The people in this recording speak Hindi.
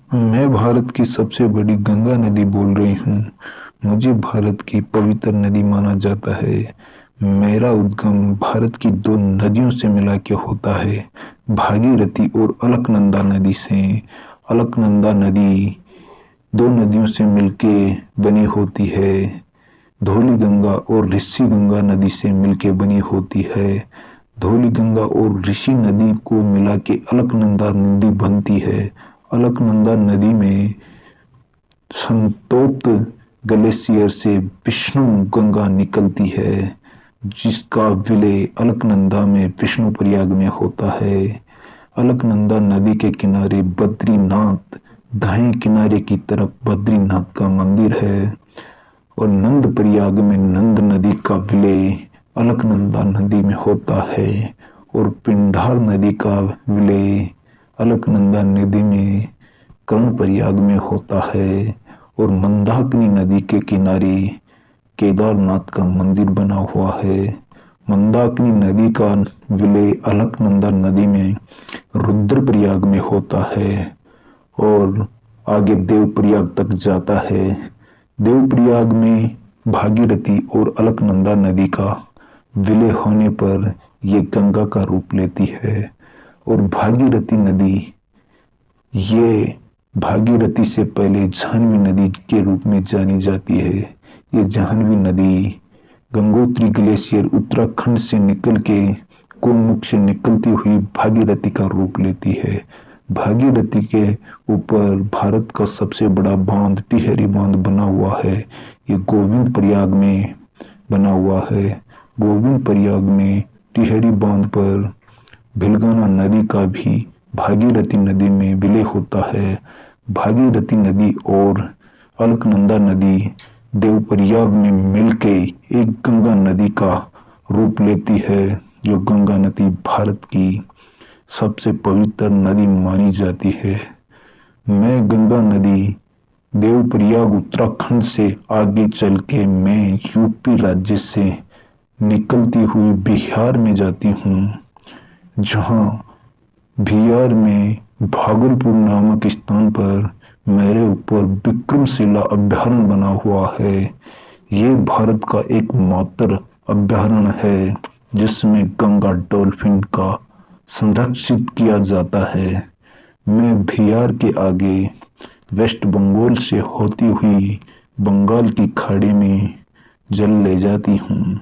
मैं भारत की सबसे बड़ी गंगा नदी बोल रही हूँ। मुझे भारत की पवित्र नदी माना जाता है। मेरा उद्गम भारत की दो नदियों से मिला के होता है, भागीरथी और अलकनंदा नदी से। अलकनंदा नदी दो नदियों से मिलके बनी होती है। धौली गंगा और ऋषि गंगा नदी से मिलके बनी होती है। धौली गंगा और ऋषि नदी को मिला के अलकनंदा नदी बनती है। अलकनंदा नदी में संतोप्त ग्लेशियर से विष्णु गंगा निकलती है, जिसका विलय अलकनंदा में विष्णु प्रयाग में होता है। अलकनंदा नदी के किनारे बद्रीनाथ, दाएं किनारे की तरफ बद्रीनाथ का मंदिर है और नंद प्रयाग में नंद नदी का विलय अलकनंदा नदी में होता है और पिंडार नदी का विलय अलकनंदा नदी में कर्ण प्रयाग में होता है और मंदाकिनी नदी के किनारे केदारनाथ का मंदिर बना हुआ है। मंदाकिनी नदी का विलय अलकनंदा नदी में रुद्रप्रयाग में होता है और आगे देवप्रयाग तक जाता है। देवप्रयाग में भागीरथी और अलकनंदा नदी का विलय होने पर यह गंगा का रूप लेती है और भागीरथी नदी ये भागीरथी से पहले जाह्नवी नदी के रूप में जानी जाती है। ये जाह्नवी नदी गंगोत्री ग्लेशियर उत्तराखंड से निकल के गोमुख से निकलती हुई भागीरथी का रूप लेती है। भागीरथी के ऊपर भारत का सबसे बड़ा बांध टिहरी बांध बना हुआ है। ये गोविंद प्रयाग में बना हुआ है। गोविंद प्रयाग में टिहरी बांध पर भिलगाना नदी का भी भागीरथी नदी में विलय होता है। भागीरथी नदी और अलकनंदा नदी देवप्रयाग में मिलके एक गंगा नदी का रूप लेती है, जो गंगा नदी भारत की सबसे पवित्र नदी मानी जाती है। मैं गंगा नदी देवप्रयाग उत्तराखंड से आगे चल के मैं यूपी राज्य से निकलती हुई बिहार में जाती हूँ, जहाँ बिहार में भागलपुर नामक स्थान पर मेरे ऊपर विक्रमशिला अभ्यारण्य बना हुआ है। ये भारत का एकमात्र अभ्यारण्य है जिसमें गंगा डॉल्फिन का संरक्षित किया जाता है। मैं बिहार के आगे वेस्ट बंगाल से होती हुई बंगाल की खाड़ी में जल ले जाती हूँ।